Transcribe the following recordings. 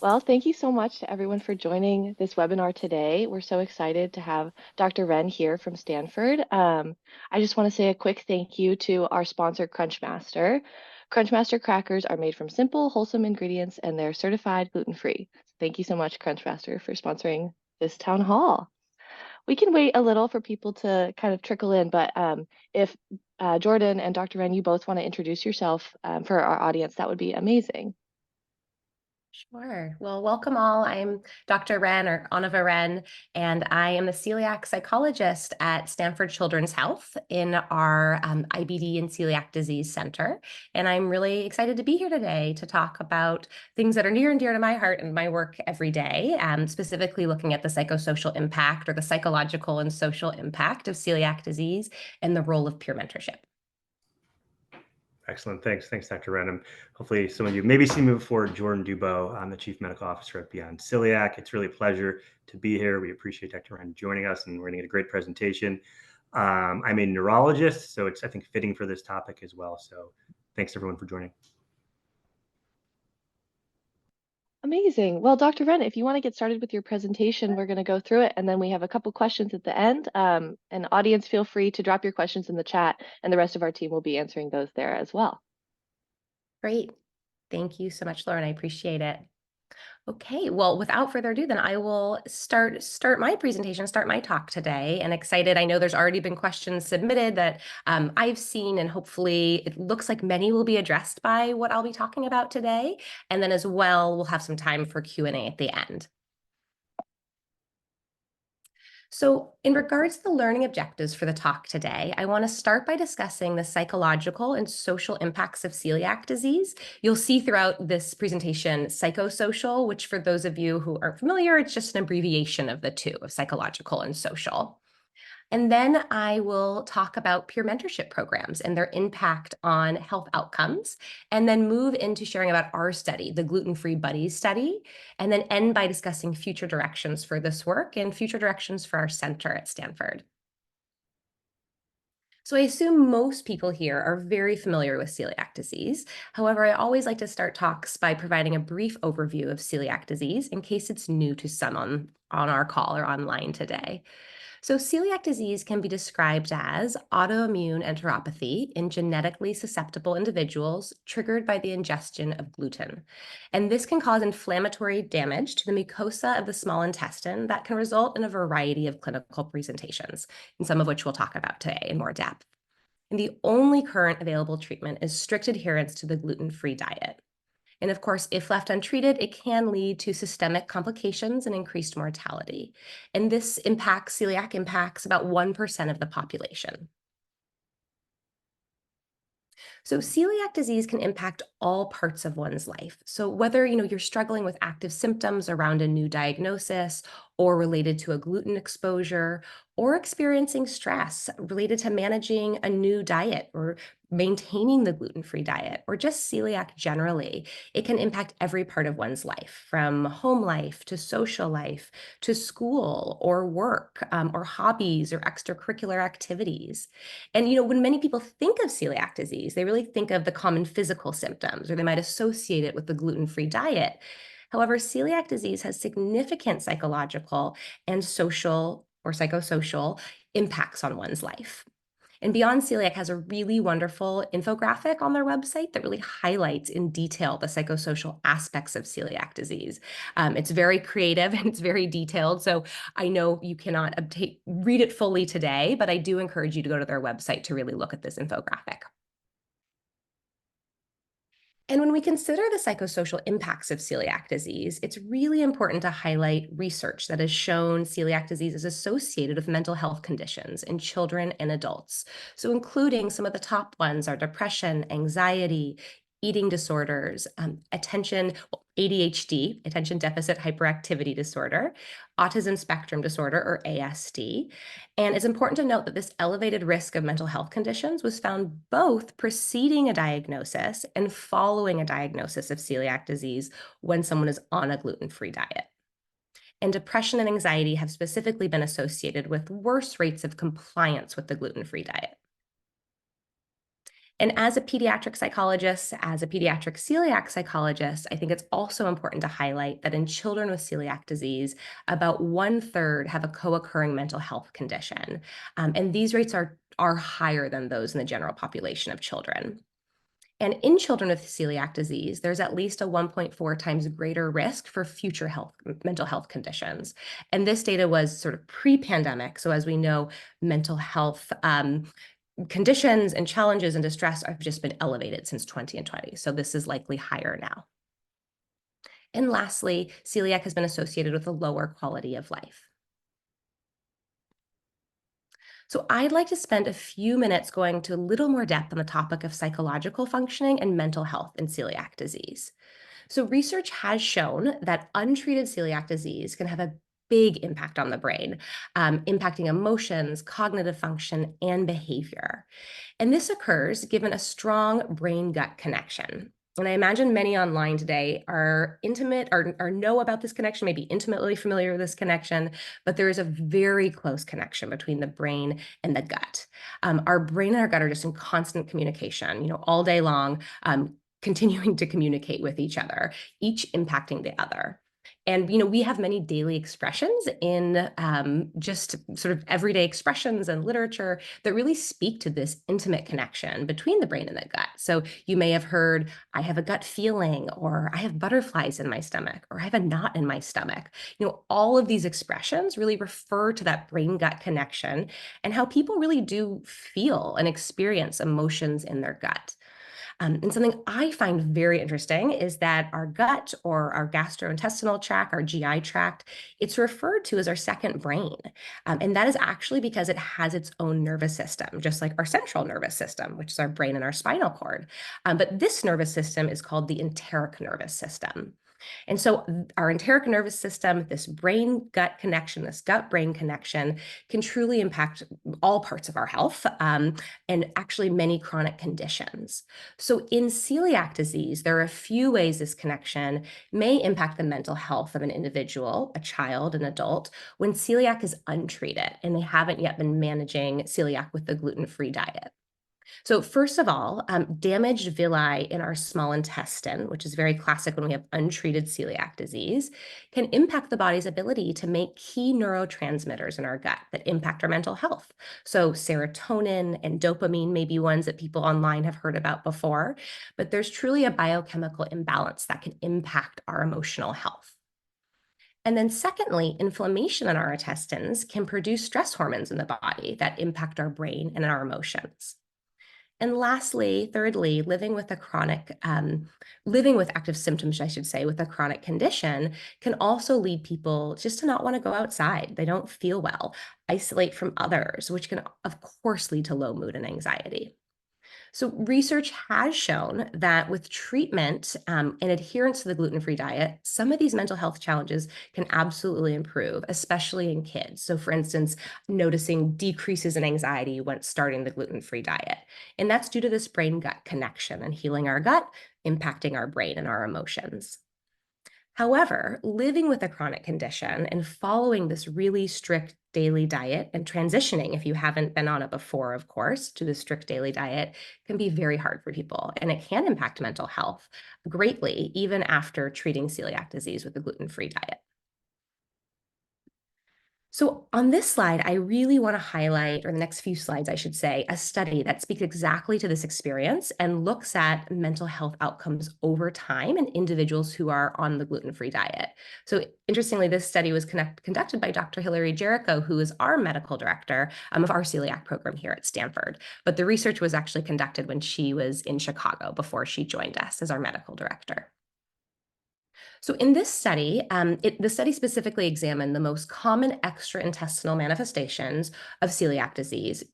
Well, thank you so much to everyone for joining this webinar today. We're so excited to have Dr. Wren here from Stanford. I just want to say a quick thank you to our sponsor, Crunchmaster. Crunchmaster crackers are made from simple, wholesome ingredients, and they're certified gluten-free. Thank you so much, Crunchmaster, for sponsoring this town hall. We can wait a little for people to kind of trickle in, but if Jordan and Dr. Wren, you both want to introduce yourself for our audience, that would be amazing. Sure. Well, welcome all. I'm Dr. Wren or Anava Wren, and I am the celiac psychologist at Stanford Children's Health in our IBD and Celiac Disease Center. And I'm really excited to be here today to talk about things that are near and dear to my heart and my work every day, specifically looking at the psychosocial impact or the psychological and social impact of celiac disease and the role of peer mentorship. Excellent. Thanks, Dr. Wren. Hopefully some of you maybe seen me before, Jordan Dubow. I'm the Chief Medical Officer at Beyond Celiac. It's really a pleasure to be here. We appreciate Dr. Wren joining us, and we're going to get a great presentation. I'm a neurologist, so it's, I think, fitting for this topic as well. So thanks, everyone, for joining. Amazing. Well, Dr. Wren, if you want to get started with your presentation, we're going to go through it, and then we have a couple questions at the end. And audience, feel free to drop your questions in the chat, and the rest of our team will be answering those there as well. Great. Thank you so much, Lauren. I appreciate it. Okay, well, without further ado, then I will start my presentation, start my talk today. And excited, I know there's already been questions submitted that I've seen, and hopefully it looks like many will be addressed by what I'll be talking about today. And then as well, we'll have some time for Q&A at the end. So in regards to the learning objectives for the talk today, I want to start by discussing the psychological and social impacts of celiac disease. You'll see throughout this presentation psychosocial, which for those of you who aren't familiar, it's just an abbreviation of the two, of psychological and social. And then I will talk about peer mentorship programs and their impact on health outcomes, and then move into sharing about our study, the Gluten-Free Buddies study, and then end by discussing future directions for this work and future directions for our center at Stanford. So I assume most people here are very familiar with celiac disease. However, I always like to start talks by providing a brief overview of celiac disease in case it's new to some on our call or online today. So celiac disease can be described as autoimmune enteropathy in genetically susceptible individuals triggered by the ingestion of gluten. And this can cause inflammatory damage to the mucosa of the small intestine that can result in a variety of clinical presentations, and some of which we'll talk about today in more depth. And the only current available treatment is strict adherence to the gluten-free diet. And of course, if left untreated, it can lead to systemic complications and increased mortality. And this celiac impacts about 1% of the population. So celiac disease can impact all parts of one's life. So whether you're struggling with active symptoms around a new diagnosis or related to a gluten exposure, or experiencing stress related to managing a new diet or maintaining the gluten-free diet, or just celiac generally, it can impact every part of one's life, from home life to social life to school or work, or hobbies or extracurricular activities. And when many people think of celiac disease, they really think of the common physical symptoms, or they might associate it with the gluten-free diet. However, celiac disease has significant psychological and social or psychosocial impacts on one's life. And Beyond Celiac has a really wonderful infographic on their website that really highlights in detail the psychosocial aspects of celiac disease. It's very creative and it's very detailed. So I know you cannot read it fully today, but I do encourage you to go to their website to really look at this infographic. And when we consider the psychosocial impacts of celiac disease, it's really important to highlight research that has shown celiac disease is associated with mental health conditions in children and adults. So including some of the top ones are depression, anxiety, eating disorders, ADHD, attention deficit hyperactivity disorder, autism spectrum disorder, or ASD. And it's important to note that this elevated risk of mental health conditions was found both preceding a diagnosis and following a diagnosis of celiac disease when someone is on a gluten-free diet. And depression and anxiety have specifically been associated with worse rates of compliance with the gluten-free diet. And as a pediatric psychologist, as a pediatric celiac psychologist, I think it's also important to highlight that in children with celiac disease, about 1/3 have a co-occurring mental health condition. And these rates are higher than those in the general population of children. And in children with celiac disease, there's at least a 1.4 times greater risk for future mental health conditions. And this data was sort of pre-pandemic. So as we know, mental health conditions and challenges and distress have just been elevated since 2020. So this is likely higher now. And lastly, celiac has been associated with a lower quality of life. So I'd like to spend a few minutes going to a little more depth on the topic of psychological functioning and mental health in celiac disease. So research has shown that untreated celiac disease can have a big impact on the brain, impacting emotions, cognitive function, and behavior. And this occurs given a strong brain-gut connection. And I imagine many online today are intimate or know about this connection, maybe intimately familiar with this connection, but there is a very close connection between the brain and the gut. Our brain and our gut are just in constant communication, all day long, continuing to communicate with each other, each impacting the other. And we have many daily expressions in just sort of everyday expressions and literature that really speak to this intimate connection between the brain and the gut. So you may have heard, I have a gut feeling, or I have butterflies in my stomach, or I have a knot in my stomach. All of these expressions really refer to that brain-gut connection and how people really do feel and experience emotions in their gut. And something I find very interesting is that our gut, or our gastrointestinal tract, our GI tract, it's referred to as our second brain. And that is actually because it has its own nervous system, just like our central nervous system, which is our brain and our spinal cord. But this nervous system is called the enteric nervous system. And so our enteric nervous system, this brain-gut connection, this gut-brain connection, can truly impact all parts of our health, and actually many chronic conditions. So in celiac disease, there are a few ways this connection may impact the mental health of an individual, a child, an adult, when celiac is untreated and they haven't yet been managing celiac with the gluten-free diet. So first of all, damaged villi in our small intestine, which is very classic when we have untreated celiac disease, can impact the body's ability to make key neurotransmitters in our gut that impact our mental health. So serotonin and dopamine may be ones that people online have heard about before, but there's truly a biochemical imbalance that can impact our emotional health. And then secondly, inflammation in our intestines can produce stress hormones in the body that impact our brain and our emotions. And lastly, thirdly, living with active symptoms, I should say, with a chronic condition can also lead people just to not want to go outside. They don't feel well, isolate from others, which can, of course, lead to low mood and anxiety. So research has shown that with treatment and adherence to the gluten-free diet, some of these mental health challenges can absolutely improve, especially in kids. So for instance, noticing decreases in anxiety when starting the gluten-free diet. And that's due to this brain-gut connection and healing our gut, impacting our brain and our emotions. However, living with a chronic condition and following this really strict daily diet and transitioning, if you haven't been on it before, of course, to the strict daily diet can be very hard for people. And it can impact mental health greatly, even after treating celiac disease with a gluten-free diet. So on this slide, I really want to highlight, or the next few slides, I should say, a study that speaks exactly to this experience and looks at mental health outcomes over time in individuals who are on the gluten-free diet. So interestingly, this study was conducted by Dr. Hilary Jericho, who is our medical director of our celiac program here at Stanford. But the research was actually conducted when she was in Chicago before she joined us as our medical director. So in this study, the study specifically examined the most common extraintestinal manifestations of celiac disease,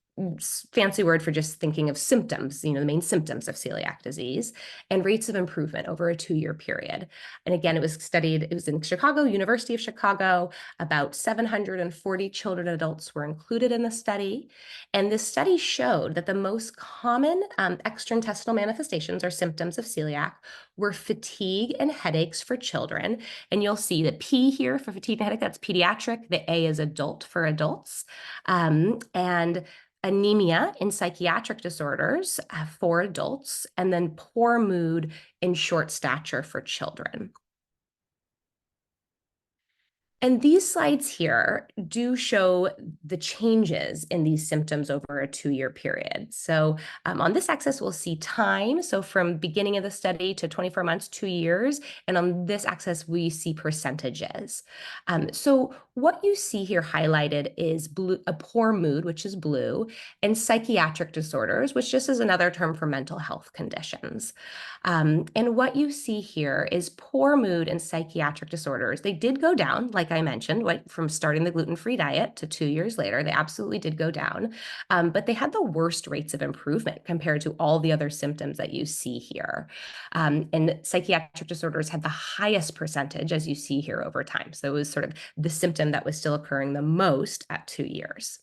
fancy word for just thinking of symptoms, the main symptoms of celiac disease, and rates of improvement over a 2-year period. And again, it was in Chicago, University of Chicago. About 740 children and adults were included in the study. And this study showed that the most common extraintestinal manifestations or symptoms of celiac were fatigue and headaches for children. And you'll see the P here for fatigue and headache, that's pediatric. The A is adult for adults. And anemia in psychiatric disorders for adults, and then poor mood and short stature for children. And these slides here do show the changes in these symptoms over a 2-year period. So on this axis, we'll see time. So from beginning of the study to 24 months, 2 years. And on this axis, we see percentages. So what you see here highlighted is a poor mood, which is blue, and psychiatric disorders, which just is another term for mental health conditions. And what you see here is poor mood and psychiatric disorders. They did go down, like I mentioned, from starting the gluten-free diet to 2 years later. They absolutely did go down, but they had the worst rates of improvement compared to all the other symptoms that you see here. And psychiatric disorders had the highest percentage, as you see here, over time. So it was sort of the symptom that was still occurring the most at 2 years.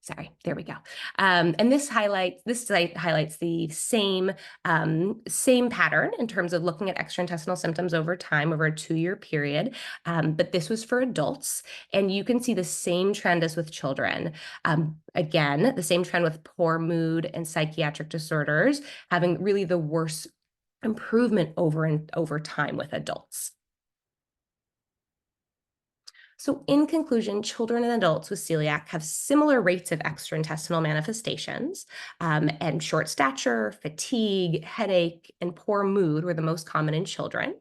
Sorry, there we go. And this slide highlights the same pattern in terms of looking at extraintestinal symptoms over time, over a 2-year period. But this was for adults, and you can see the same trend as with children. Again, the same trend with poor mood and psychiatric disorders having really the worst improvement over time with adults. So in conclusion, children and adults with celiac have similar rates of extraintestinal manifestations, and short stature, fatigue, headache, and poor mood were the most common in children.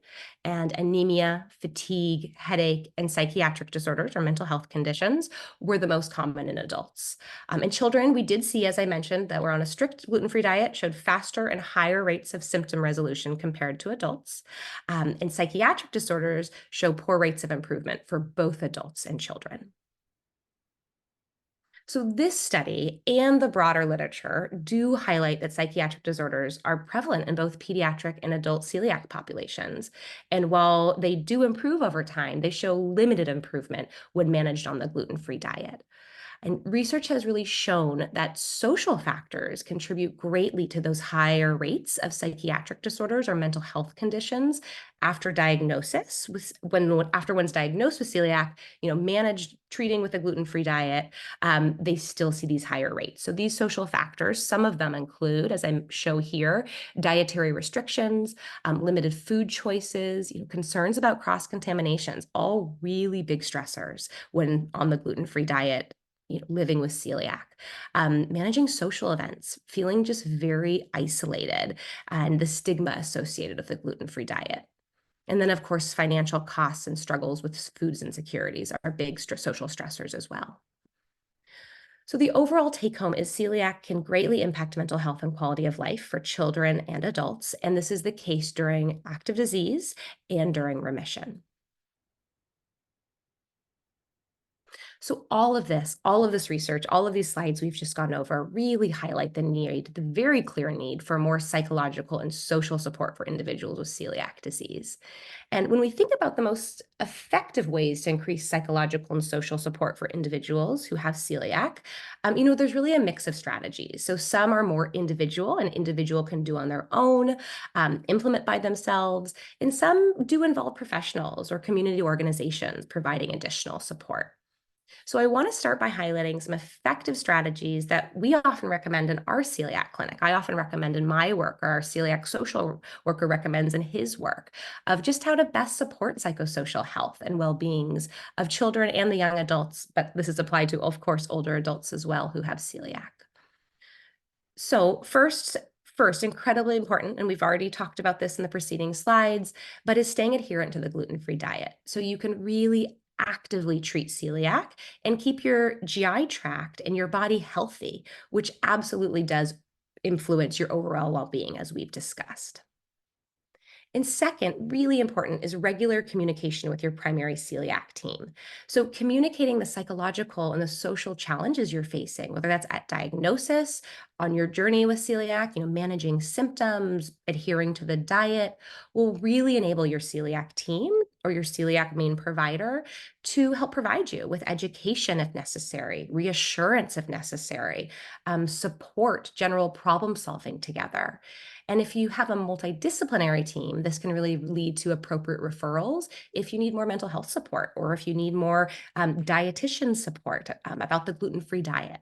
And anemia, fatigue, headache, and psychiatric disorders or mental health conditions were the most common in adults. In children, we did see, as I mentioned, that we're on a strict gluten-free diet, showed faster and higher rates of symptom resolution compared to adults. And psychiatric disorders show poor rates of improvement for both adults and children. So this study and the broader literature do highlight that psychiatric disorders are prevalent in both pediatric and adult celiac populations. And while they do improve over time, they show limited improvement when managed on the gluten-free diet. And research has really shown that social factors contribute greatly to those higher rates of psychiatric disorders or mental health conditions after diagnosis. After one's diagnosed with celiac, managed treating with a gluten-free diet, they still see these higher rates. So these social factors, some of them include, as I show here, dietary restrictions, limited food choices, concerns about cross-contaminations, all really big stressors when on the gluten-free diet, living with celiac, managing social events, feeling just very isolated, and the stigma associated with the gluten-free diet. And then, of course, financial costs and struggles with foods insecurities are big social stressors as well. So the overall take-home is celiac can greatly impact mental health and quality of life for children and adults, and this is the case during active disease and during remission. So all of this research, all of these slides we've just gone over really highlight the very clear need for more psychological and social support for individuals with celiac disease. And when we think about the most effective ways to increase psychological and social support for individuals who have celiac, there's really a mix of strategies. So some are more individual and individual can do on their own, implement by themselves, and some do involve professionals or community organizations providing additional support. So I want to start by highlighting some effective strategies that we often recommend in our celiac clinic. I often recommend in my work, or our celiac social worker recommends in his work, of just how to best support psychosocial health and well-beings of children and the young adults, but this is applied to, of course, older adults as well who have celiac. So first, incredibly important, and we've already talked about this in the preceding slides, but is staying adherent to the gluten-free diet. So you can really actively treat celiac and keep your GI tract and your body healthy, which absolutely does influence your overall well-being, as we've discussed. And second, really important, is regular communication with your primary celiac team. So communicating the psychological and the social challenges you're facing, whether that's at diagnosis, on your journey with celiac, managing symptoms, adhering to the diet, will really enable your celiac team or your celiac main provider to help provide you with education if necessary, reassurance if necessary, support, general problem solving together. And if you have a multidisciplinary team, this can really lead to appropriate referrals if you need more mental health support or if you need more dietitian support about the gluten-free diet.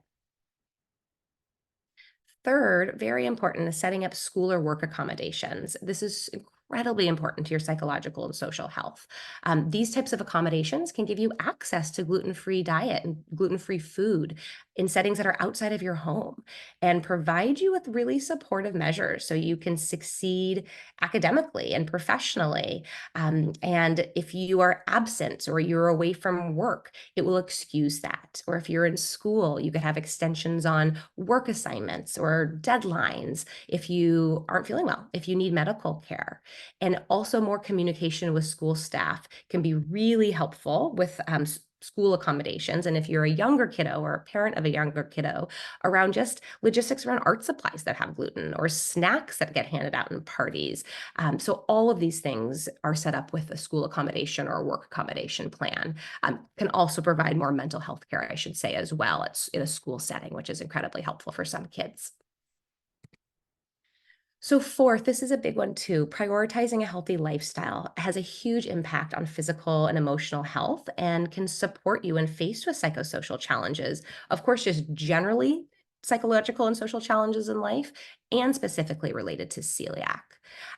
Third, very important, is setting up school or work accommodations. This is incredibly important to your psychological and social health. These types of accommodations can give you access to gluten-free diet and gluten-free food in settings that are outside of your home and provide you with really supportive measures so you can succeed academically and professionally. And if you are absent or you're away from work, it will excuse that. Or if you're in school, you could have extensions on work assignments or deadlines if you aren't feeling well, if you need medical care. And also more communication with school staff can be really helpful with school accommodations. And if you're a younger kiddo or a parent of a younger kiddo, around just logistics around art supplies that have gluten or snacks that get handed out in parties. So all of these things are set up with a school accommodation or a work accommodation plan. Can also provide more mental health care, I should say, as well. It's in a school setting, which is incredibly helpful for some kids. So fourth, this is a big one too. Prioritizing a healthy lifestyle has a huge impact on physical and emotional health and can support you when faced with psychosocial challenges. Of course, just generally psychological and social challenges in life, and specifically related to celiac.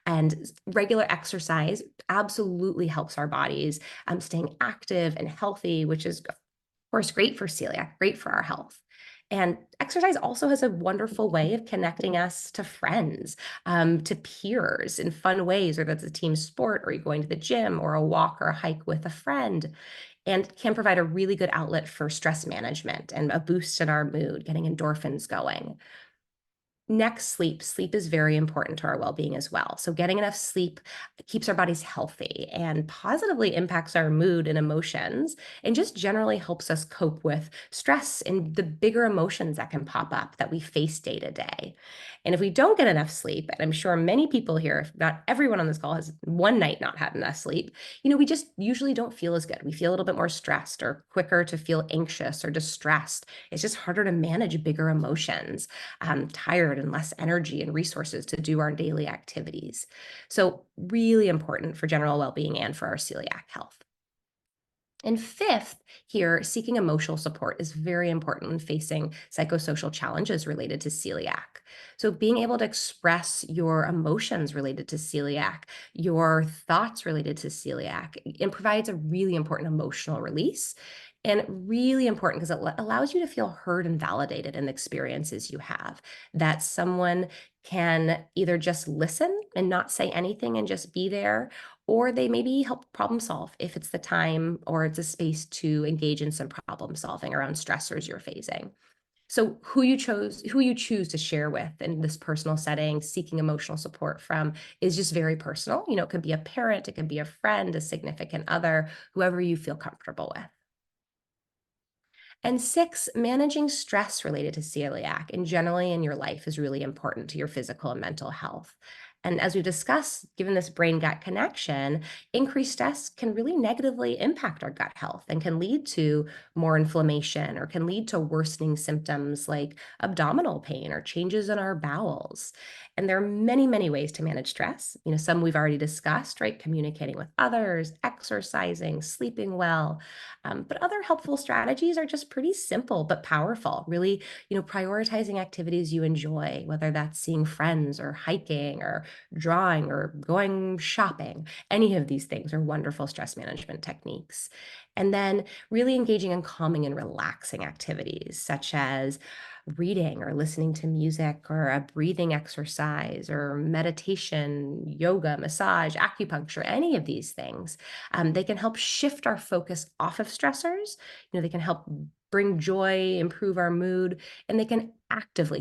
And regular exercise absolutely helps our bodies staying active and healthy, which is, of course, great for celiac, great for our health. And exercise also has a wonderful way of connecting us to friends, to peers in fun ways, whether it's a team sport or you're going to the gym or a walk or a hike with a friend, and can provide a really good outlet for stress management and a boost in our mood, getting endorphins going. Next, sleep. Sleep is very important to our well-being as well. So getting enough sleep keeps our bodies healthy and positively impacts our mood and emotions, and just generally helps us cope with stress and the bigger emotions that can pop up that we face day to day. And if we don't get enough sleep, and I'm sure many people here, if not everyone on this call, has one night not had enough sleep, we just usually don't feel as good. We feel a little bit more stressed or quicker to feel anxious or distressed. It's just harder to manage bigger emotions, tired and less energy and resources to do our daily activities. So really important for general well-being and for our celiac health. And fifth, here, seeking emotional support is very important when facing psychosocial challenges related to celiac. So, being able to express your emotions related to celiac, your thoughts related to celiac, it provides a really important emotional release. And really important because it allows you to feel heard and validated in the experiences you have, that someone can either just listen and not say anything and just be there, or they maybe help problem solve if it's the time or it's a space to engage in some problem solving around stressors you're facing. So who you choose to share with in this personal setting, seeking emotional support from, is just very personal. It could be a parent, it could be a friend, a significant other, whoever you feel comfortable with. And six, managing stress related to celiac and generally in your life is really important to your physical and mental health. And as we discussed, given this brain gut connection, increased stress can really negatively impact our gut health and can lead to more inflammation or can lead to worsening symptoms like abdominal pain or changes in our bowels. And there are many, many ways to manage stress. Some we've already discussed, right? Communicating with others, exercising, sleeping well. But other helpful strategies are just pretty simple but powerful. Really, prioritizing activities you enjoy, whether that's seeing friends or hiking or drawing or going shopping. Any of these things are wonderful stress management techniques. And then really engaging in calming and relaxing activities such as reading or listening to music or a breathing exercise or meditation, yoga, massage, acupuncture, any of these things. They can help shift our focus off of stressors. They can help bring joy, improve our mood, and they can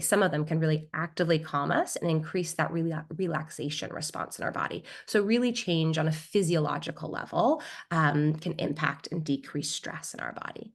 some of them can really actively calm us and increase that relaxation response in our body. So really change on a physiological level can impact and decrease stress in our body.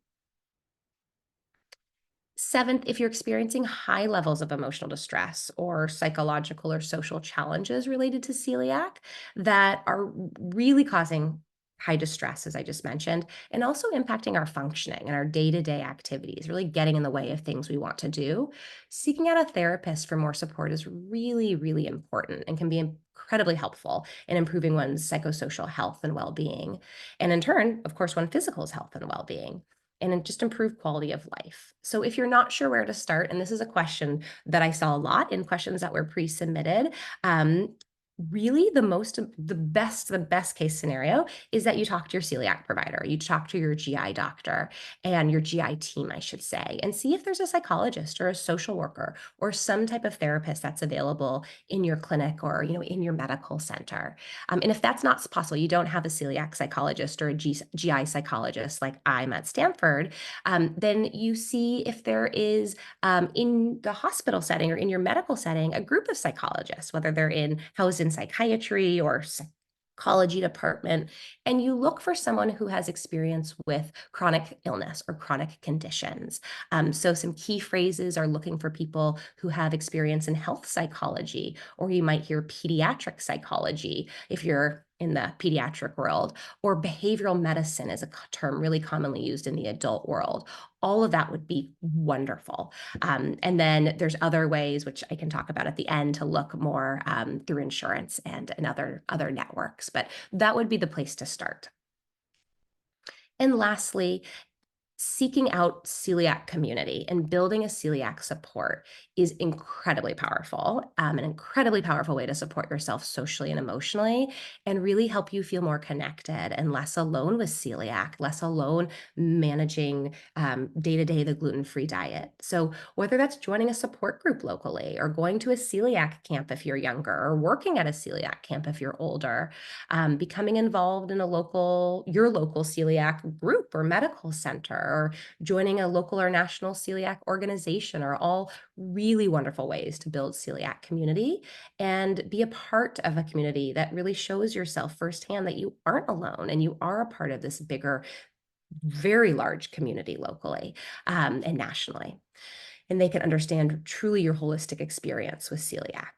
Seventh, if you're experiencing high levels of emotional distress or psychological or social challenges related to celiac that are really causing high distress, as I just mentioned, and also impacting our functioning and our day-to-day activities, really getting in the way of things we want to do. Seeking out a therapist for more support is really, really important and can be incredibly helpful in improving one's psychosocial health and well-being. And in turn, of course, one's physical health and well-being, and just improve quality of life. So if you're not sure where to start, and this is a question that I saw a lot in questions that were pre-submitted, really the best case scenario is that you talk to your celiac provider, you talk to your GI doctor and your GI team, I should say, and see if there's a psychologist or a social worker or some type of therapist that's available in your clinic or in your medical center. And if that's not possible, you don't have a celiac psychologist or a GI psychologist like I'm at Stanford, then you see if there is in the hospital setting or in your medical setting, a group of psychologists, whether they're housed in psychiatry or psychology department, and you look for someone who has experience with chronic illness or chronic conditions. So some key phrases are looking for people who have experience in health psychology, or you might hear pediatric psychology if you're in the pediatric world, or behavioral medicine is a term really commonly used in the adult world. All of that would be wonderful. And then there's other ways, which I can talk about at the end, to look more through insurance and other networks, but that would be the place to start. And lastly, seeking out celiac community and building a celiac support is incredibly powerful, an incredibly powerful way to support yourself socially and emotionally, and really help you feel more connected and less alone with celiac, less alone managing day-to-day the gluten-free diet. So whether that's joining a support group locally or going to a celiac camp if you're younger, or working at a celiac camp if you're older, becoming involved in your local celiac group or medical center, or joining a local or national celiac organization are all really wonderful ways to build celiac community and be a part of a community that really shows yourself firsthand that you aren't alone and you are a part of this bigger, very large community locally and nationally. And they can understand truly your holistic experience with celiac.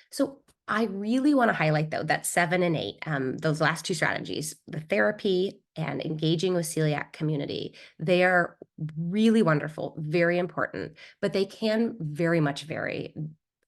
So I really want to highlight, though, that 7 and 8, those last two strategies, the therapy and engaging with celiac community, they are really wonderful, very important, but they can very much vary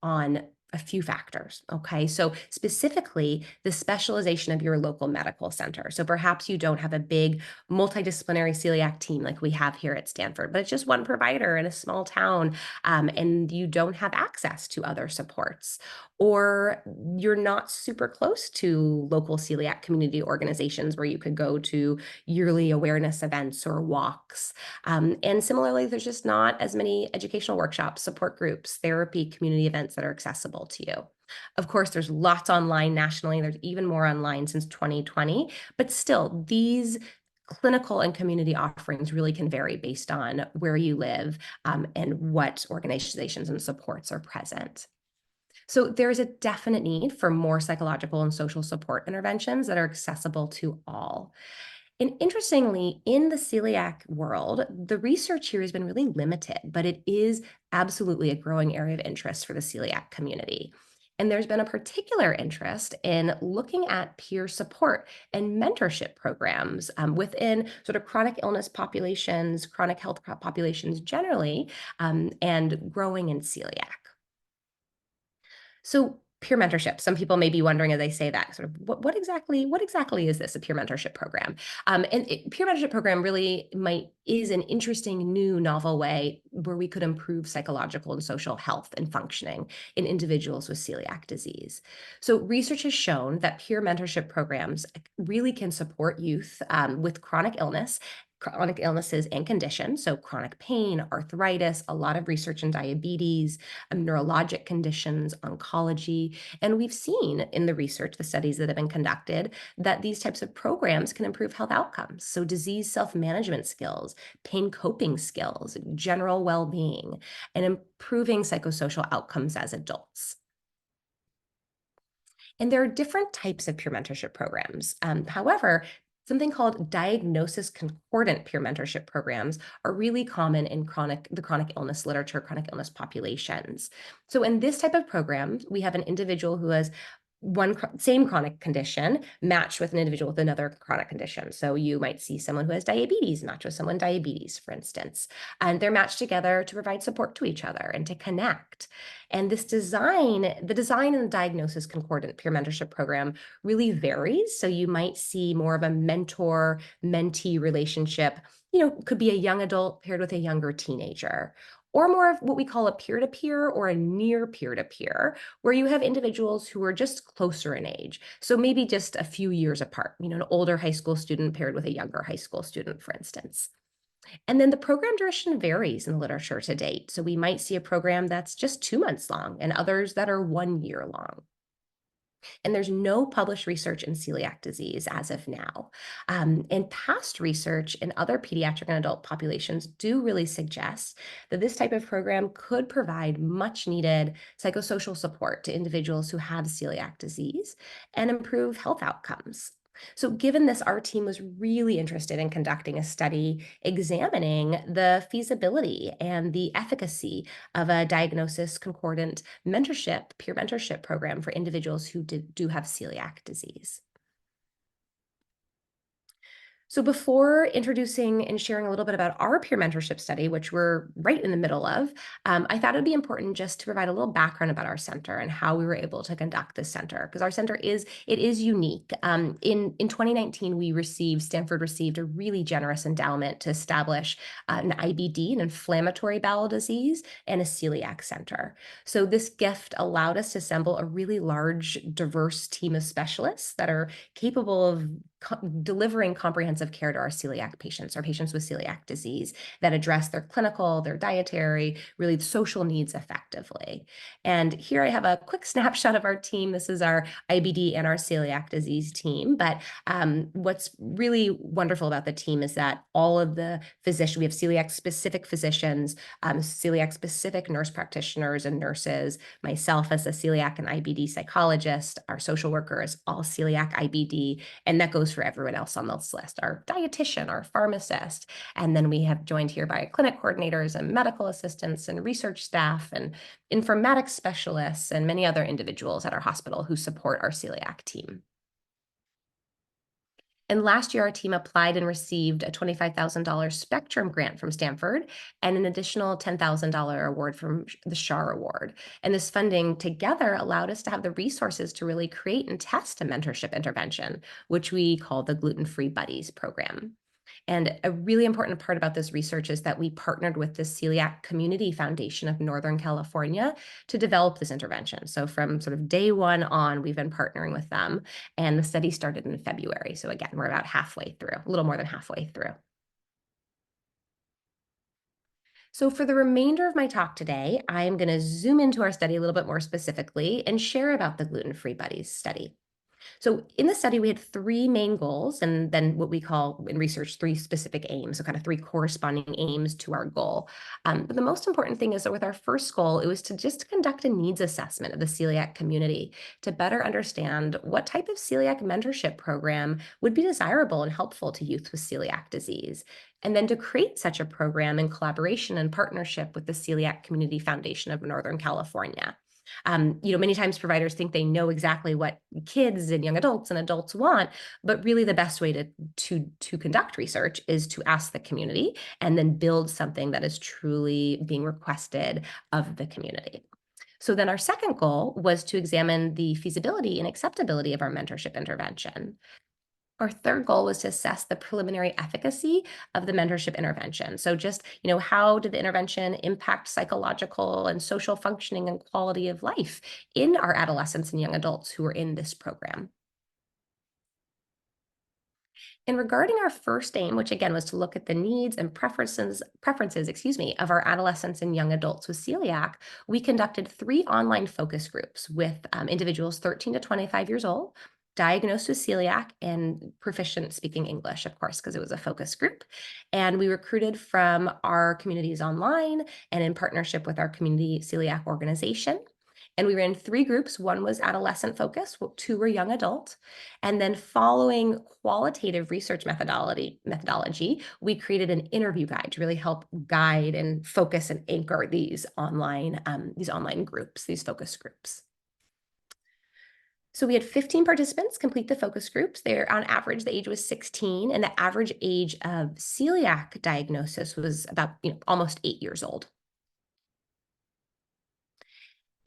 on a few factors. Okay. So specifically the specialization of your local medical center. So perhaps you don't have a big multidisciplinary celiac team like we have here at Stanford, but it's just one provider in a small town, and you don't have access to other supports, or you're not super close to local celiac community organizations where you could go to yearly awareness events or walks. And similarly, there's just not as many educational workshops, support groups, therapy, community events that are accessible to you. Of course, there's lots online nationally. There's even more online since 2020, but still, these clinical and community offerings really can vary based on where you live and what organizations and supports are present. So there's a definite need for more psychological and social support interventions that are accessible to all. And interestingly, in the celiac world, the research here has been really limited, but it is absolutely a growing area of interest for the celiac community. And there's been a particular interest in looking at peer support and mentorship programs within sort of chronic illness populations, chronic health populations generally, and growing in celiac. So peer mentorship, some people may be wondering as I say that, sort of what exactly is this, a peer mentorship program? Peer mentorship program really is an interesting new novel way where we could improve psychological and social health and functioning in individuals with celiac disease. So research has shown that peer mentorship programs really can support youth with chronic illnesses and conditions, so chronic pain, arthritis, a lot of research in diabetes, neurologic conditions, oncology. And we've seen in the research, the studies that have been conducted, that these types of programs can improve health outcomes. So disease self-management skills, pain coping skills, general well-being, and improving psychosocial outcomes as adults. And there are different types of peer mentorship programs. However, something called diagnosis concordant peer mentorship programs are really common in the chronic illness literature, chronic illness populations. So in this type of program, we have an individual who has same chronic condition matched with an individual with another chronic condition. So you might see someone who has diabetes match with someone diabetes, for instance, and they're matched together to provide support to each other and to connect. And the design and the diagnosis concordant peer mentorship program really varies. So you might see more of a mentor-mentee relationship, could be a young adult paired with a younger teenager, or more of what we call a peer-to-peer or a near peer-to-peer, where you have individuals who are just closer in age. So maybe just a few years apart, an older high school student paired with a younger high school student, for instance. And then the program duration varies in the literature to date. So we might see a program that's just 2 months long and others that are 1 year long. And there's no published research in celiac disease as of now. And past research in other pediatric and adult populations do really suggest that this type of program could provide much needed psychosocial support to individuals who have celiac disease and improve health outcomes. So given this, our team was really interested in conducting a study examining the feasibility and the efficacy of a diagnosis concordant peer mentorship program for individuals who do have celiac disease. So before introducing and sharing a little bit about our peer mentorship study, which we're right in the middle of, I thought it'd be important just to provide a little background about our center and how we were able to conduct this center, because our center is unique. In 2019, Stanford received a really generous endowment to establish an IBD, an inflammatory bowel disease, and a celiac center. So this gift allowed us to assemble a really large, diverse team of specialists that are capable of delivering comprehensive care to our celiac patients, our patients with celiac disease, that address their clinical, their dietary, really social needs effectively. And here I have a quick snapshot of our team. This is our IBD and our celiac disease team. But what's really wonderful about the team is that all of the physicians, we have celiac-specific physicians, celiac-specific nurse practitioners and nurses, myself as a celiac and IBD psychologist, our social worker is all celiac IBD, and that goes for everyone else on this list, our dietitian, our pharmacist, and then we have joined here by clinic coordinators and medical assistants and research staff and informatics specialists and many other individuals at our hospital who support our celiac team. And last year, our team applied and received a $25,000 Spectrum grant from Stanford and an additional $10,000 award from the Schar Award. And this funding together allowed us to have the resources to really create and test a mentorship intervention, which we call the Gluten-Free Buddies program. And a really important part about this research is that we partnered with the Celiac Community Foundation of Northern California to develop this intervention. So from sort of day one on, we've been partnering with them, and the study started in February. So again, we're about halfway through, a little more than halfway through. So for the remainder of my talk today, I am going to zoom into our study a little bit more specifically and share about the Gluten-Free Buddies study. So in the study, we had 3 main goals, and then what we call in research 3 specific aims, so kind of 3 corresponding aims to our goal. But the most important thing is that with our first goal, it was to just conduct a needs assessment of the celiac community to better understand what type of celiac mentorship program would be desirable and helpful to youth with celiac disease, and then to create such a program in collaboration and partnership with the Celiac Community Foundation of Northern California. Many times providers think they know exactly what kids and young adults and adults want, but really the best way to conduct research is to ask the community and then build something that is truly being requested of the community. So then our second goal was to examine the feasibility and acceptability of our mentorship intervention. Our third goal was to assess the preliminary efficacy of the mentorship intervention. So just, how did the intervention impact psychological and social functioning and quality of life in our adolescents and young adults who were in this program? And regarding our first aim, which again was to look at the needs and preferences, of our adolescents and young adults with celiac, we conducted 3 online focus groups with individuals 13 to 25 years old, diagnosed with celiac and proficient speaking English, of course, because it was a focus group. And we recruited from our communities online and in partnership with our community celiac organization. And we ran 3 groups. One was adolescent focused, 2 were young adult. And then following qualitative research methodology, we created an interview guide to really help guide and focus and anchor these online groups, these focus groups. So we had 15 participants complete the focus groups. They're on average, the age was 16, and the average age of celiac diagnosis was about, almost 8 years old.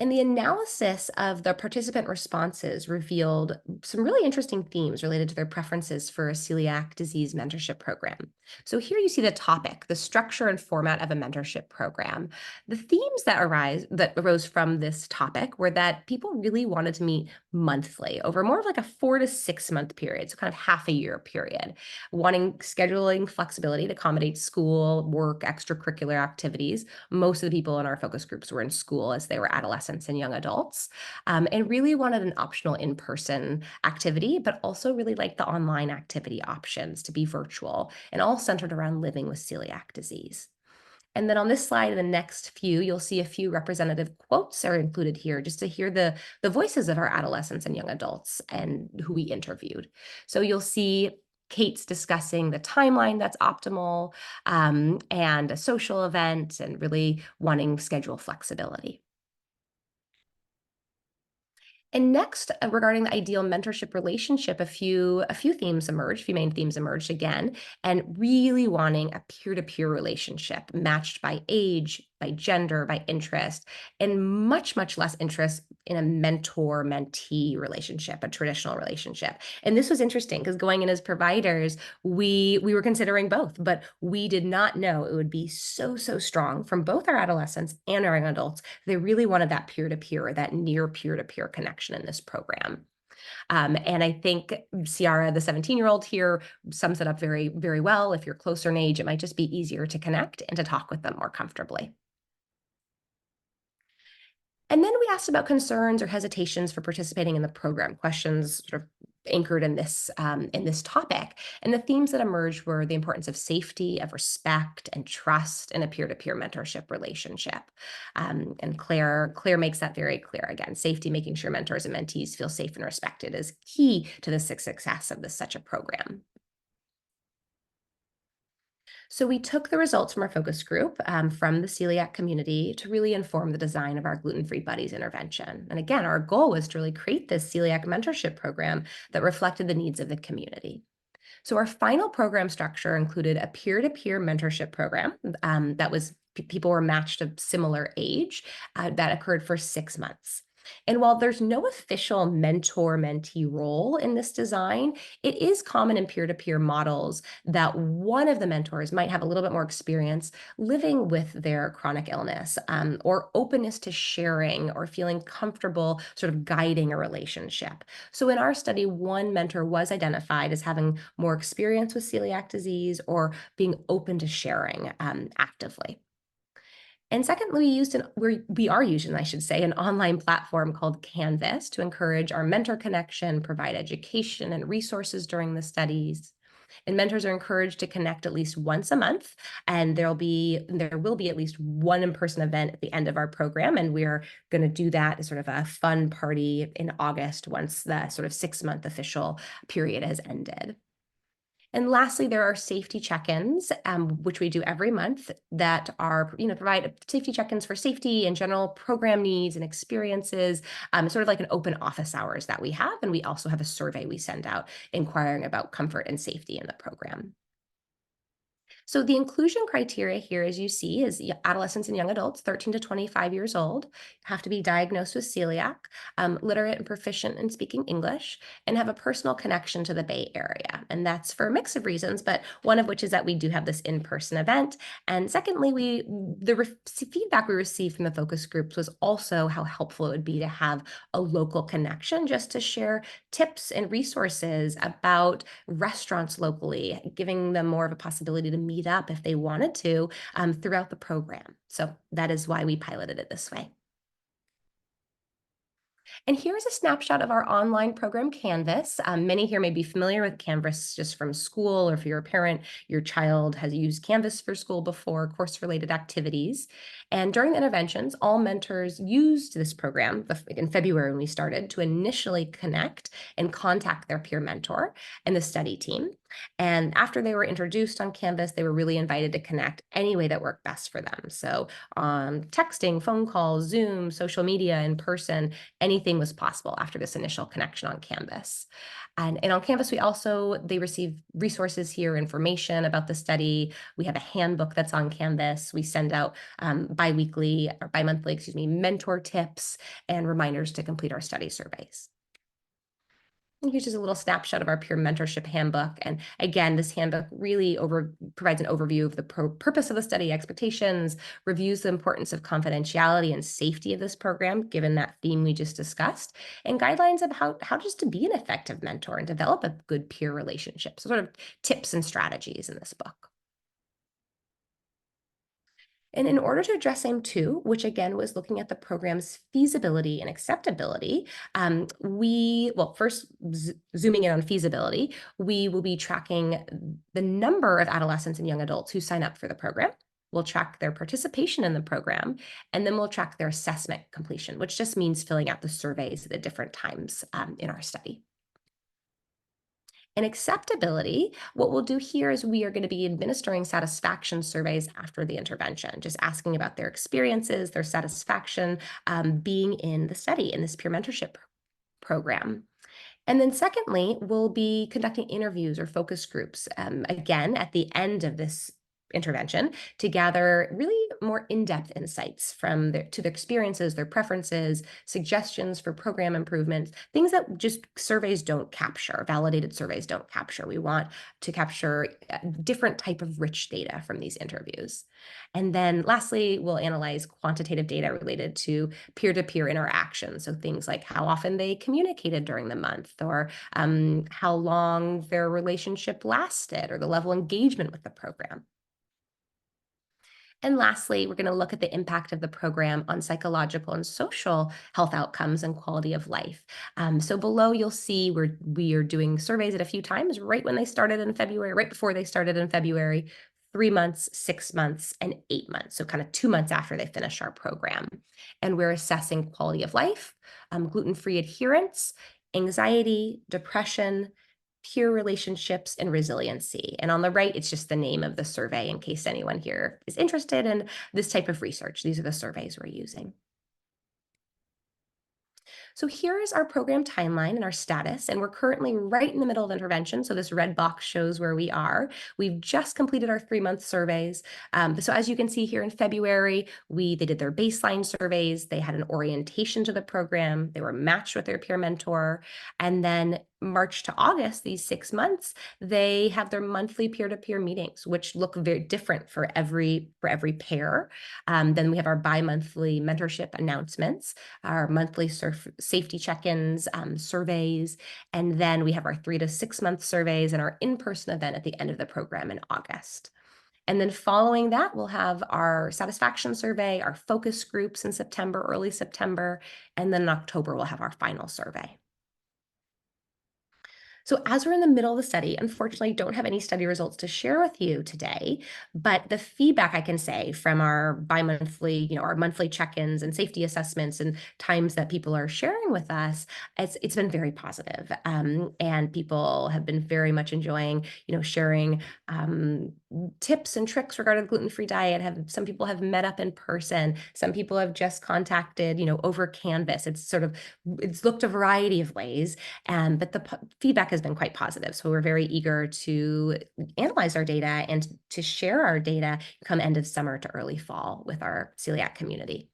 And the analysis of the participant responses revealed some really interesting themes related to their preferences for a celiac disease mentorship program. So here you see the topic, the structure and format of a mentorship program. The themes that arose from this topic were that people really wanted to meet monthly over more of like a 4 to 6 month period, so kind of half a year period, wanting scheduling flexibility to accommodate school, work, extracurricular activities. Most of the people in our focus groups were in school as they were adolescents and young adults, and really wanted an optional in-person activity, but also really liked the online activity options to be virtual and all centered around living with celiac disease. And then on this slide, in the next few, you'll see a few representative quotes are included here just to hear the voices of our adolescents and young adults and who we interviewed. So you'll see Kate's discussing the timeline that's optimal, and a social event and really wanting schedule flexibility. And next, regarding the ideal mentorship relationship, a few themes emerged, a few main themes emerged again, and really wanting a peer-to-peer relationship matched by age, by gender, by interest, and much, much less interest in a mentor-mentee relationship, a traditional relationship. And this was interesting because going in as providers, we were considering both, but we did not know it would be so, so strong from both our adolescents and our young adults. They really wanted that peer-to-peer, that near peer-to-peer connection in this program. And I think Ciara, the 17-year-old here, sums it up very, very well. If you're closer in age, it might just be easier to connect and to talk with them more comfortably. And then we asked about concerns or hesitations for participating in the program, questions sort of anchored in this topic. And the themes that emerged were the importance of safety, of respect, and trust in a peer-to-peer mentorship relationship. And Claire makes that very clear. Again, safety, making sure mentors and mentees feel safe and respected is key to the success of such a program. So we took the results from our focus group from the celiac community to really inform the design of our gluten-free buddies intervention. And again, our goal was to really create this celiac mentorship program that reflected the needs of the community. So our final program structure included a peer-to-peer mentorship program that was people were matched a similar age that occurred for 6 months. And while there's no official mentor-mentee role in this design, it is common in peer-to-peer models that one of the mentors might have a little bit more experience living with their chronic illness, or openness to sharing or feeling comfortable sort of guiding a relationship. So in our study, one mentor was identified as having more experience with celiac disease or being open to sharing actively. And secondly, we are using, I should say, an online platform called Canvas to encourage our mentor connection, provide education and resources during the studies. And mentors are encouraged to connect at least once a month, and there will be at least one in-person event at the end of our program, and we're going to do that as sort of a fun party in August once the sort of 6-month official period has ended. And lastly, there are safety check-ins, which we do every month that are, provide safety check-ins for safety and general program needs and experiences, sort of like an open office hours that we have. And we also have a survey we send out inquiring about comfort and safety in the program. So the inclusion criteria here, as you see, is adolescents and young adults, 13 to 25 years old, have to be diagnosed with celiac, literate and proficient in speaking English, and have a personal connection to the Bay Area. And that's for a mix of reasons, but one of which is that we do have this in-person event. And secondly, the feedback we received from the focus groups was also how helpful it would be to have a local connection just to share tips and resources about restaurants locally, giving them more of a possibility to meet up if they wanted to throughout the program. So that is why we piloted it this way. And here's a snapshot of our online program, Canvas. Many here may be familiar with Canvas just from school, or if you're a parent, your child has used Canvas for school before, course-related activities. And during the interventions, all mentors used this program in February when we started to initially connect and contact their peer mentor and the study team. And after they were introduced on Canvas, they were really invited to connect any way that worked best for them. So texting, phone calls, Zoom, social media, in person, anything was possible after this initial connection on Canvas. And on Canvas, they receive resources here, information about the study. We have a handbook that's on Canvas. We send out bi-monthly, mentor tips and reminders to complete our study surveys. And here's just a little snapshot of our peer mentorship handbook. And again, this handbook really provides an overview of the purpose of the study, expectations, reviews the importance of confidentiality and safety of this program, given that theme we just discussed, and guidelines of how just to be an effective mentor and develop a good peer relationship. So sort of tips and strategies in this book. And in order to address AIM-2, which again was looking at the program's feasibility and acceptability, first zooming in on feasibility, we will be tracking the number of adolescents and young adults who sign up for the program. We'll track their participation in the program, and then we'll track their assessment completion, which just means filling out the surveys at the different times in our study. And acceptability, what we'll do here is we are going to be administering satisfaction surveys after the intervention, just asking about their experiences, their satisfaction being in the study, in this peer mentorship program. And then secondly, we'll be conducting interviews or focus groups, again, at the end of this intervention to gather really more in-depth insights to their experiences, their preferences, suggestions for program improvements, things that just surveys don't capture, validated surveys don't capture. We want to capture different type of rich data from these interviews. And then lastly, we'll analyze quantitative data related to peer-to-peer interaction. So things like how often they communicated during the month, or how long their relationship lasted, or the level of engagement with the program. And lastly, we're going to look at the impact of the program on psychological and social health outcomes and quality of life. So below, you'll see we are doing surveys at a few times right when they started in February, right before they started in February, 3 months, 6 months, and 8 months. So kind of 2 months after they finish our program. And we're assessing quality of life, gluten-free adherence, anxiety, depression, peer relationships, and resiliency. And on the right, it's just the name of the survey in case anyone here is interested in this type of research. These are the surveys we're using. So here is our program timeline and our status, and we're currently right in the middle of intervention. So this red box shows where we are. We've just completed our 3-month surveys. So as you can see here in February, they did their baseline surveys. They had an orientation to the program. They were matched with their peer mentor. And then March to August, these 6 months, they have their monthly peer-to-peer meetings, which look very different for every pair. Then we have our bi-monthly mentorship announcements, our monthly safety check-ins, surveys, and then we have our 3 to 6 month surveys and our in-person event at the end of the program in August. And then following that, we'll have our satisfaction survey, our focus groups in September, early September, and then in October, we'll have our final survey. So as we're in the middle of the study, unfortunately, don't have any study results to share with you today, but the feedback I can say from our bi-monthly, our monthly check-ins and safety assessments and times that people are sharing with us, it's been very positive. And people have been very much enjoying, sharing tips and tricks regarding the gluten-free diet. Some people have met up in person. Some people have just contacted, over Canvas. It's looked a variety of ways, but the feedback has been quite positive. So we're very eager to analyze our data and to share our data come end of summer to early fall with our celiac community.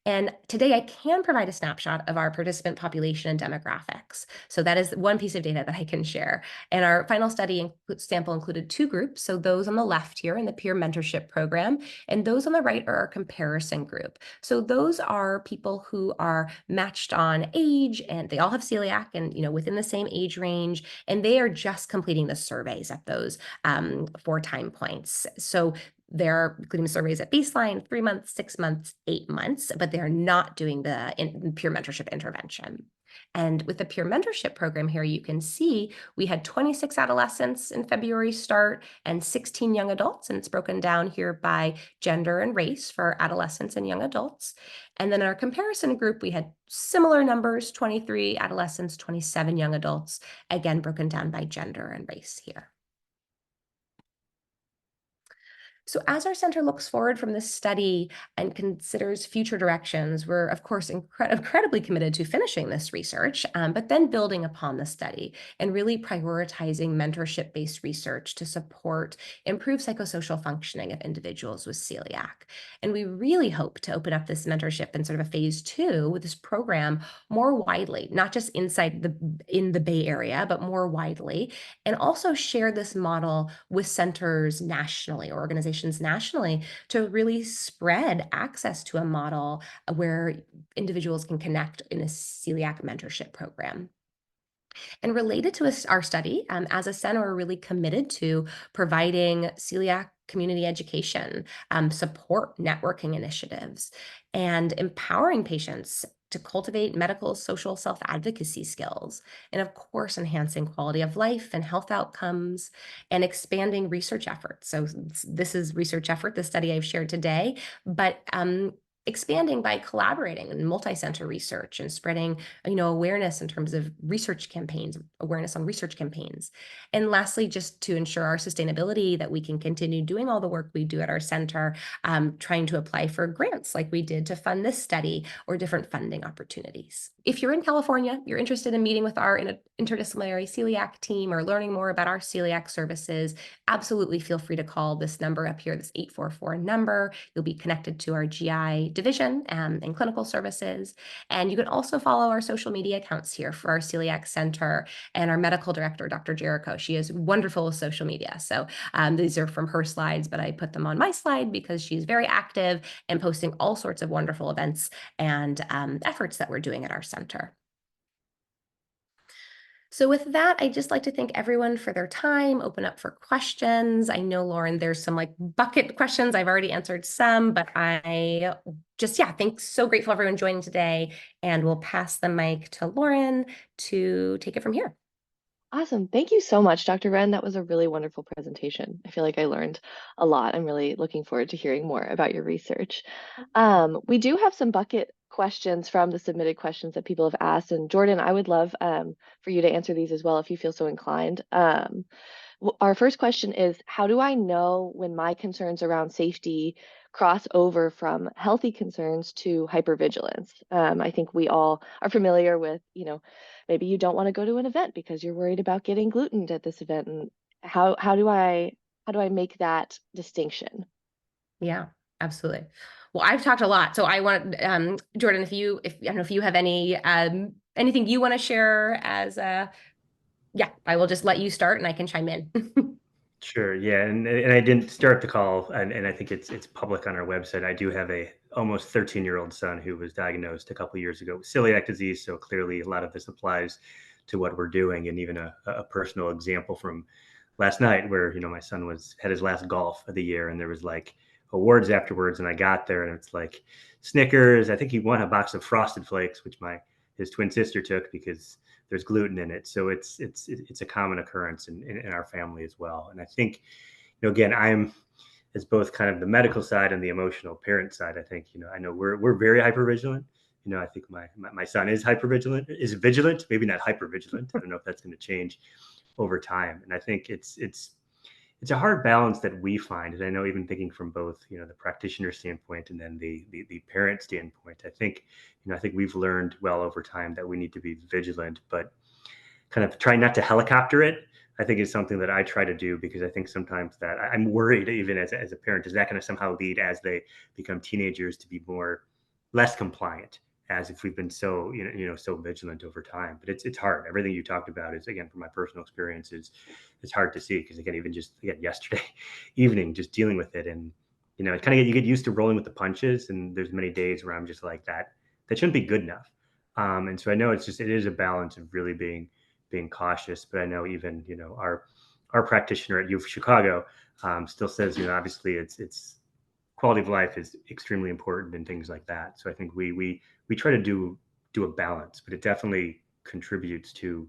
And today I can provide a snapshot of our participant population and demographics. So that is one piece of data that I can share. And our final study sample included 2 groups. So those on the left here in the peer mentorship program, and those on the right are our comparison group. So those are people who are matched on age, and they all have celiac and, within the same age range, and they are just completing the surveys at those 4 time points. So they're including surveys at baseline, 3 months, 6 months, 8 months, but they're not doing the peer mentorship intervention. And with the peer mentorship program here, you can see we had 26 adolescents in February start and 16 young adults, and it's broken down here by gender and race for adolescents and young adults. And then in our comparison group, we had similar numbers, 23 adolescents, 27 young adults, again, broken down by gender and race here. So as our center looks forward from this study and considers future directions, we're of course incredibly committed to finishing this research, but then building upon the study and really prioritizing mentorship-based research to support improved psychosocial functioning of individuals with celiac. And we really hope to open up this mentorship in sort of a phase 2 with this program more widely, not just in the Bay Area, but more widely, and also share this model with centers nationally, organizations nationally, to really spread access to a model where individuals can connect in a celiac mentorship program. And related to our study, as a center, we're really committed to providing celiac community education, support networking initiatives, and empowering patients to cultivate medical social self-advocacy skills, and of course, enhancing quality of life and health outcomes, and expanding research efforts. So this is research effort, the study I've shared today, but expanding by collaborating in multi-center research and spreading, awareness in terms of research campaigns, awareness on research campaigns. And lastly, just to ensure our sustainability, that we can continue doing all the work we do at our center, trying to apply for grants like we did to fund this study or different funding opportunities. If you're in California, you're interested in meeting with our interdisciplinary celiac team or learning more about our celiac services, absolutely feel free to call this number up here, this 844 number. You'll be connected to our GI division and clinical services. And you can also follow our social media accounts here for our Celiac Center and our medical director, Dr. Jericho. She is wonderful with social media. So these are from her slides, but I put them on my slide because she's very active and posting all sorts of wonderful events and efforts that we're doing at our center. So with that, I'd just like to thank everyone for their time, open up for questions. I know, Lauren, there's some bucket questions. I've already answered some, but I just, thanks. So grateful everyone joining today, and we'll pass the mic to Lauren to take it from here. Awesome. Thank you so much, Dr. Wren. That was a really wonderful presentation. I feel like I learned a lot. I'm really looking forward to hearing more about your research. We do have some bucket questions from the submitted questions that people have asked. And Jordan, I would love for you to answer these as well if you feel so inclined. Our first question is, how do I know when my concerns around safety cross over from healthy concerns to hypervigilance? I think we all are familiar with, maybe you don't want to go to an event because you're worried about getting glutened at this event. And how do I make that distinction? Yeah, absolutely. Well, I've talked a lot, so I want Jordan, if I don't know if you have anything you want to share as I will just let you start and I can chime in. Sure. Yeah. And I didn't start the call, and I think it's public on our website. I do have a almost 13-year-old son who was diagnosed a couple of years ago with celiac disease. So clearly a lot of this applies to what we're doing, and even a personal example from last night where, my son had his last golf of the year, and there was awards afterwards, and I got there and it's Snickers. I think he won a box of Frosted Flakes, which his twin sister took because there's gluten in it. So it's a common occurrence in our family as well. And I think, again, I'm as both kind of the medical side and the emotional parent side. I think, I know we're very hypervigilant. I think my son is vigilant, maybe not hypervigilant. I don't know if that's going to change over time. And I think it's a hard balance that we find. And I know, even thinking from both, the practitioner standpoint and then the parent standpoint, I think we've learned well over time that we need to be vigilant, but kind of try not to helicopter it. I think is something that I try to do, because I think sometimes that I'm worried, even as a parent, is that going to somehow lead, as they become teenagers, to be less compliant, as if we've been so so vigilant over time. But it's hard. Everything you talked about is, again, from my personal experience, it's hard to see, because again, even just yesterday evening, just dealing with it, and it kind of you get used to rolling with the punches, and there's many days where I'm just like that shouldn't be good enough. And so I know it is a balance of really being cautious. But I know even our practitioner at U of Chicago still says, obviously it's quality of life is extremely important and things like that. So I think we try to do a balance, but it definitely contributes to,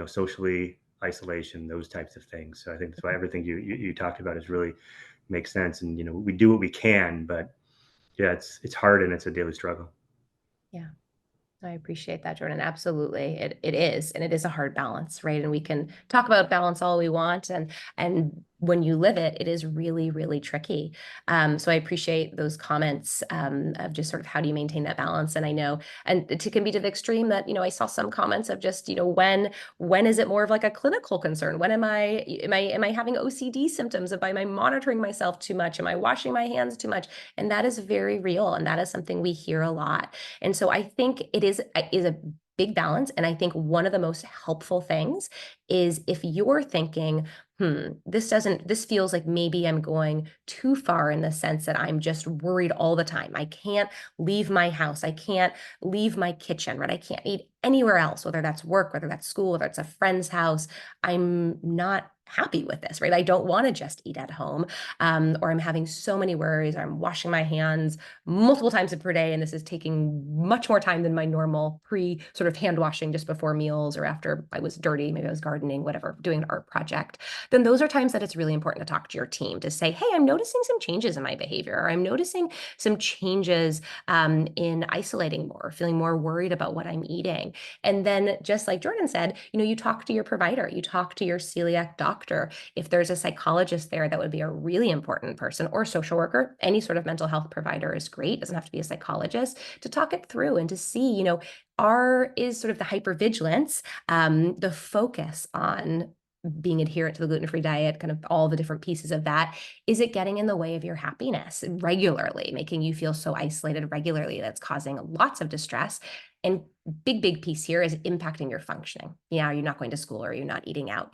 socially isolation, those types of things. So I think that's why everything you talked about is really makes sense. And, we do what we can, but yeah, it's hard and it's a daily struggle. Yeah. I appreciate that, Jordan. Absolutely. It is. And it is a hard balance, right? And we can talk about balance all we want. And when you live it, it is really, really tricky. So I appreciate those comments of just sort of how do you maintain that balance? And I know, and it can be to the extreme that, I saw some comments of just, when is it more of like a clinical concern? When am I having OCD symptoms? Am I monitoring myself too much? Am I washing my hands too much? And that is very real. And that is something we hear a lot. And so I think it is a big balance. And I think one of the most helpful things is if you're thinking, this feels like maybe I'm going too far in the sense that I'm just worried all the time. I can't leave my house. I can't leave my kitchen, right? I can't eat anywhere else, whether that's work, whether that's school, whether it's a friend's house. I'm not happy with this, right? I don't want to just eat at home, or I'm having so many worries, or I'm washing my hands multiple times per day, and this is taking much more time than my normal sort of hand washing just before meals or after I was dirty, maybe I was gardening, whatever, doing an art project. Then those are times that it's really important to talk to your team to say, hey, I'm noticing some changes in my behavior, or I'm noticing some changes in isolating more, feeling more worried about what I'm eating. And then just like Jordan said, you talk to your provider, you talk to your celiac doctor. If there's a psychologist there, that would be a really important person, or social worker. Any sort of mental health provider is great. It doesn't have to be a psychologist, to talk it through and to see, is sort of the hypervigilance, the focus on being adherent to the gluten-free diet, kind of all the different pieces of that, is it getting in the way of your happiness regularly, making you feel so isolated regularly that's causing lots of distress? And big piece here is impacting your functioning. Yeah, you're not going to school, or you're not eating out,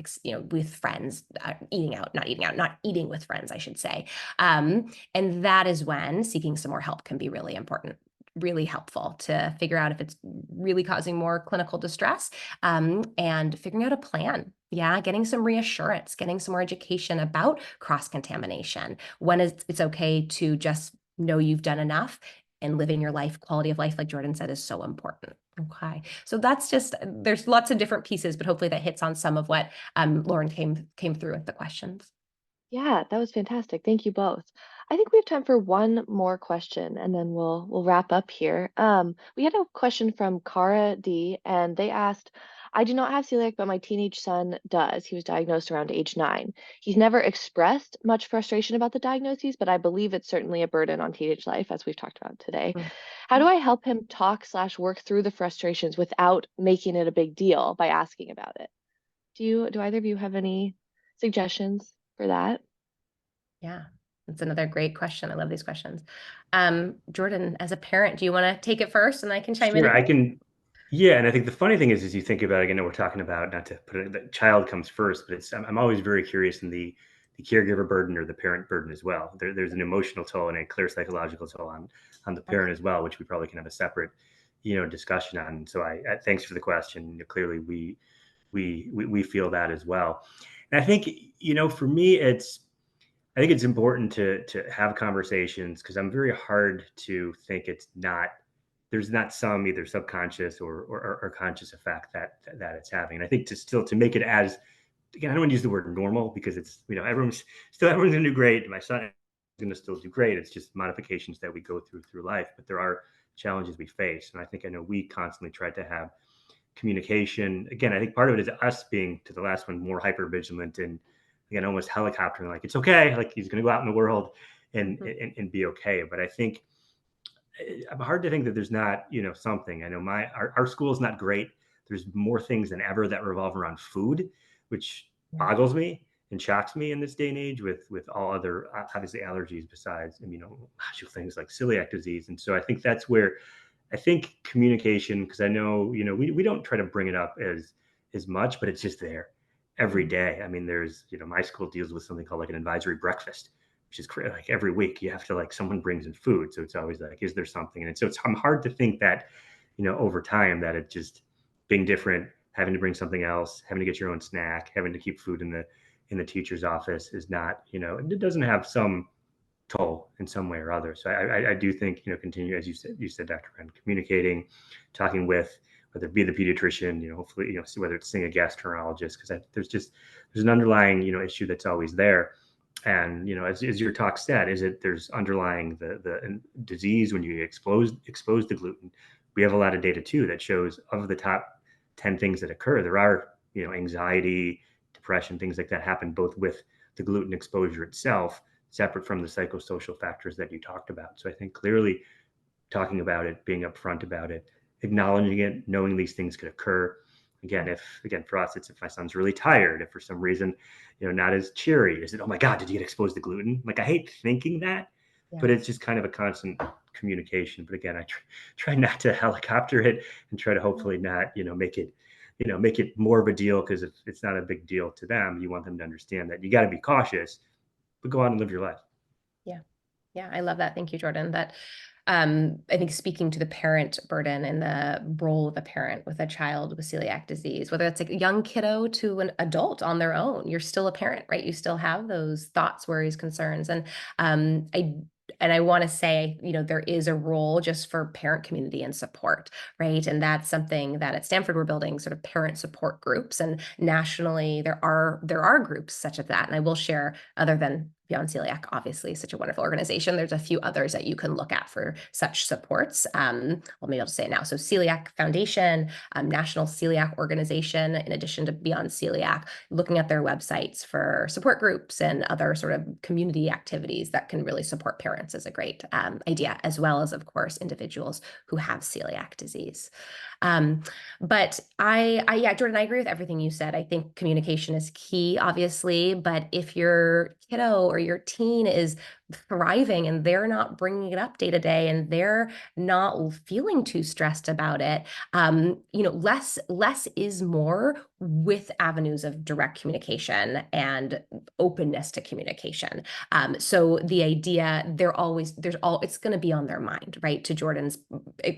with friends, not eating with friends, I should say. And that is when seeking some more help can be really important, really helpful to figure out if it's really causing more clinical distress, and figuring out a plan. Yeah, getting some reassurance, getting some more education about cross-contamination, when it's okay to just know you've done enough, and living your life, quality of life, like Jordan said, is so important. Okay, so that's just, there's lots of different pieces, but hopefully that hits on some of what Lauren came through with the questions. Yeah, that was fantastic. Thank you both. I think we have time for one more question, and then we'll wrap up here. We had a question from Cara D, and they asked, I do not have celiac, but my teenage son does. He was diagnosed around age 9. He's never expressed much frustration about the diagnoses, but I believe it's certainly a burden on teenage life, as we've talked about today. How do I help him talk/work through the frustrations without making it a big deal by asking about it? Do either of you have any suggestions for that? Yeah, that's another great question. I love these questions. Jordan, as a parent, do you want to take it first, and I can chime in? Sure, I can. Yeah, and I think the funny thing is you think about, again, we're talking about, not to put it, the child comes first, but I'm always very curious in the caregiver burden or the parent burden as well. There's an emotional toll and a clear psychological toll on the parent as well, which we probably can have a separate, discussion on. So I thanks for the question. Clearly, we feel that as well, and I think, for me, I think it's important to have conversations, because I'm very hard to think there's not some either subconscious or conscious effect that it's having. And I think to make it as, again, I don't want to use the word normal, because it's, everyone's going to do great. My son is going to still do great. It's just modifications that we go through life, but there are challenges we face. And I know we constantly try to have communication. Again, I think part of it is us being, to the last one, more hyper vigilant, and again, almost helicoptering, like, it's okay, like he's going to go out in the world and be okay. But I think I'm hard to think that there's not, something. I know our school is not great. There's more things than ever that revolve around food, which boggles me and shocks me in this day and age, with all other, obviously, allergies besides immunological things like celiac disease. And so I think that's where I think communication, because I know, we don't try to bring it up as much, but it's just there every day. I mean, there's, my school deals with something called like an advisory breakfast, which is like every week you have to, like, someone brings in food. So it's always like, is there something? And so I'm hard to think that, over time, that it just being different, having to bring something else, having to get your own snack, having to keep food in the teacher's office is not, it doesn't have some toll in some way or other. So I do think, continue, as you said, Dr. Wren, communicating, talking with whether it be the pediatrician, hopefully, see whether it's seeing a gastroenterologist, because there's an underlying, issue that's always there. And, as your talk said, there's underlying the disease when you get exposed to gluten. We have a lot of data too that shows of the top 10 things that occur, there are, anxiety, depression, things like that happen both with the gluten exposure itself, separate from the psychosocial factors that you talked about. So I think clearly talking about it, being upfront about it, acknowledging it, knowing these things could occur. Again, for us, it's if my son's really tired, if for some reason, not as cheery, is it, oh my God, did you get exposed to gluten? Like, I hate thinking that, but it's just kind of a constant communication. But again, I try not to helicopter it and try to hopefully not, make it more of a deal, because if it's not a big deal to them, you want them to understand that you got to be cautious, but go out and live your life. Yeah. Yeah, I love that. Thank you, Jordan. That I think speaking to the parent burden and the role of a parent with a child with celiac disease, whether it's a young kiddo to an adult on their own, you're still a parent, right? You still have those thoughts, worries, concerns. And I want to say, there is a role just for parent community and support, right? And that's something that at Stanford we're building sort of parent support groups, and nationally there are groups such as that. And I will share, other than Beyond Celiac, obviously, such a wonderful organization, there's a few others that you can look at for such supports. Well, maybe I'll just say it now. So Celiac Foundation, National Celiac Organization, in addition to Beyond Celiac, looking at their websites for support groups and other sort of community activities that can really support parents is a great idea, as well as, of course, individuals who have celiac disease. But yeah, Jordan, I agree with everything you said. I think communication is key, obviously, but if your kiddo or your teen is thriving and they're not bringing it up day to day and they're not feeling too stressed about it, less is more with avenues of direct communication and openness to communication. So the idea it's going to be on their mind, right? To Jordan's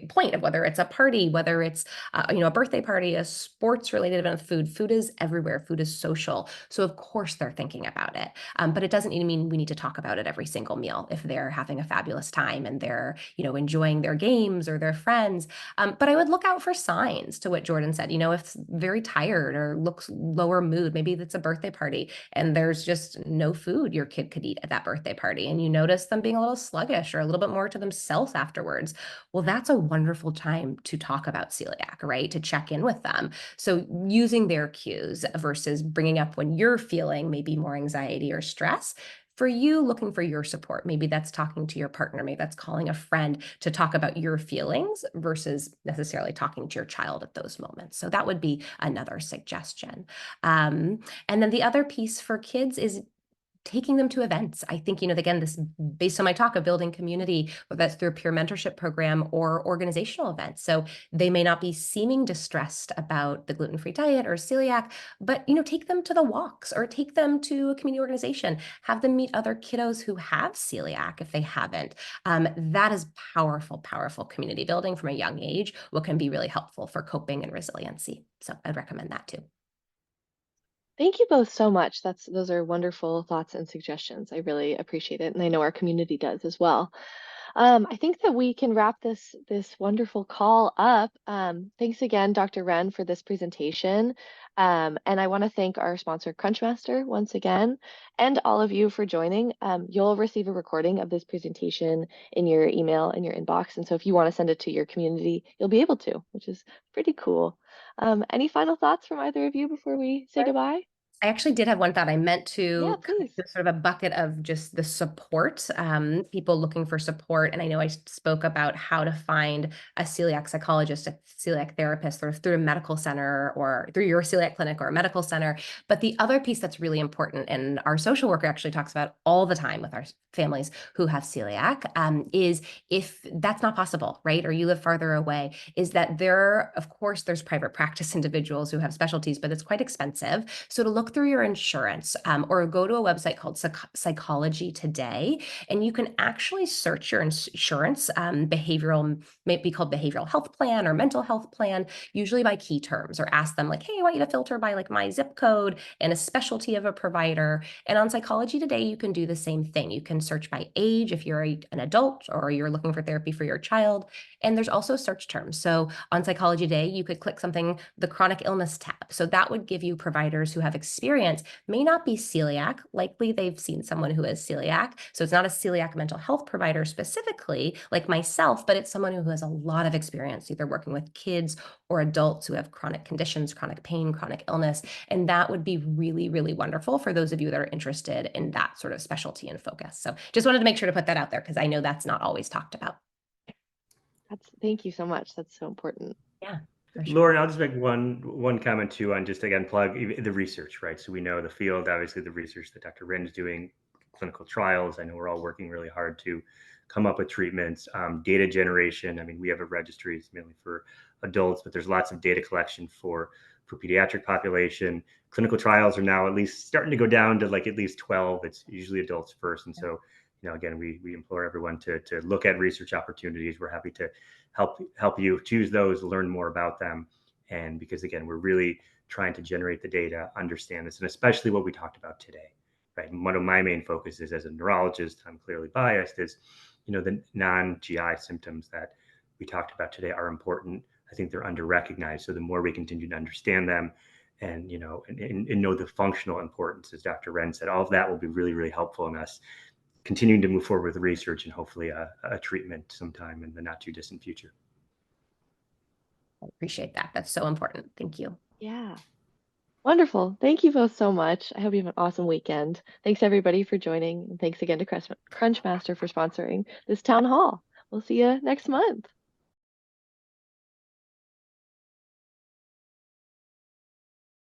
point of whether it's a party, whether it's a birthday party, a sports related event, food is everywhere. Food is social. So of course they're thinking about it. But it doesn't mean we need to talk about it every single meal if they're having a fabulous time and they're, enjoying their games or their friends. But I would look out for signs to what Jordan said, if very tired or looks lower mood, maybe it's a birthday party and there's just no food your kid could eat at that birthday party. And you notice them being a little sluggish or a little bit more to themselves afterwards. Well, that's a wonderful time to talk about celiac, right? To check in with them. So using their cues versus bringing up when you're feeling maybe more anxiety or stress. For you, looking for your support, maybe that's talking to your partner, maybe that's calling a friend to talk about your feelings versus necessarily talking to your child at those moments. So that would be another suggestion. And then the other piece for kids is taking them to events. I think, again, this based on my talk of building community, whether that's through a peer mentorship program or organizational events. So they may not be seeming distressed about the gluten-free diet or celiac, but, take them to the walks or take them to a community organization, have them meet other kiddos who have celiac if they haven't. That is powerful, powerful community building from a young age, what can be really helpful for coping and resiliency. So I'd recommend that too. Thank you both so much. Those are wonderful thoughts and suggestions. I really appreciate it, and I know our community does as well. I think that we can wrap this wonderful call up. Thanks again, Dr. Wren, for this presentation. And I want to thank our sponsor, Crunchmaster, once again, and all of you for joining. You'll receive a recording of this presentation in your email in your inbox. And so if you want to send it to your community, you'll be able to, which is pretty cool. Any final thoughts from either of you before we say goodbye? I actually did have one thought. I meant Yeah, to please. sort of a bucket of just the support, people looking for support. And I know I spoke about how to find a celiac psychologist, a celiac therapist, or through a medical center or through your celiac clinic or a medical center. But the other piece that's really important, and our social worker actually talks about all the time with our families who have celiac, is if that's not possible, right? Or you live farther away, is that of course, there's private practice individuals who have specialties, but it's quite expensive. So to look look through your insurance or go to a website called Psychology Today, and you can actually search your insurance behavioral, maybe called behavioral health plan or mental health plan, usually by key terms, or ask them like, hey, I want you to filter by like my zip code and a specialty of a provider. And on Psychology Today, you can do the same thing. You can search by age if you're an adult or you're looking for therapy for your child. And there's also search terms. So on Psychology Today, you could click something, the chronic illness tab. So that would give you providers who have experience, may not be celiac, likely they've seen someone who has celiac. So it's not a celiac mental health provider specifically like myself, but it's someone who has a lot of experience, either working with kids or adults who have chronic conditions, chronic pain, chronic illness. And that would be really, really wonderful for those of you that are interested in that sort of specialty and focus. So just wanted to make sure to put that out there because I know that's not always talked about. Thank you so much. That's so important. Yeah. Sure. Lauren, I'll just make one comment too on just again plug the research, right? So we know the field, obviously the research that Dr. Wren is doing, clinical trials. I know we're all working really hard to come up with treatments, data generation. I mean, we have a registry, it's mainly for adults, but there's lots of data collection for pediatric population. Clinical trials are now at least starting to go down to like at least 12. It's usually adults first, and so again, we implore everyone to look at research opportunities. We're happy to help you choose those, learn more about them. And because again, we're really trying to generate the data, understand this, and especially what we talked about today, right? And one of my main focuses as a neurologist, I'm clearly biased, is, the non-GI symptoms that we talked about today are important. I think they're under-recognized. So the more we continue to understand them and, and know the functional importance, as Dr. Wren said, all of that will be really, really helpful in us continuing to move forward with research and hopefully a treatment sometime in the not too distant future. I appreciate that. That's so important. Thank you. Yeah. Wonderful. Thank you both so much. I hope you have an awesome weekend. Thanks everybody for joining. And thanks again to Crunchmaster for sponsoring this town hall. We'll see you next month.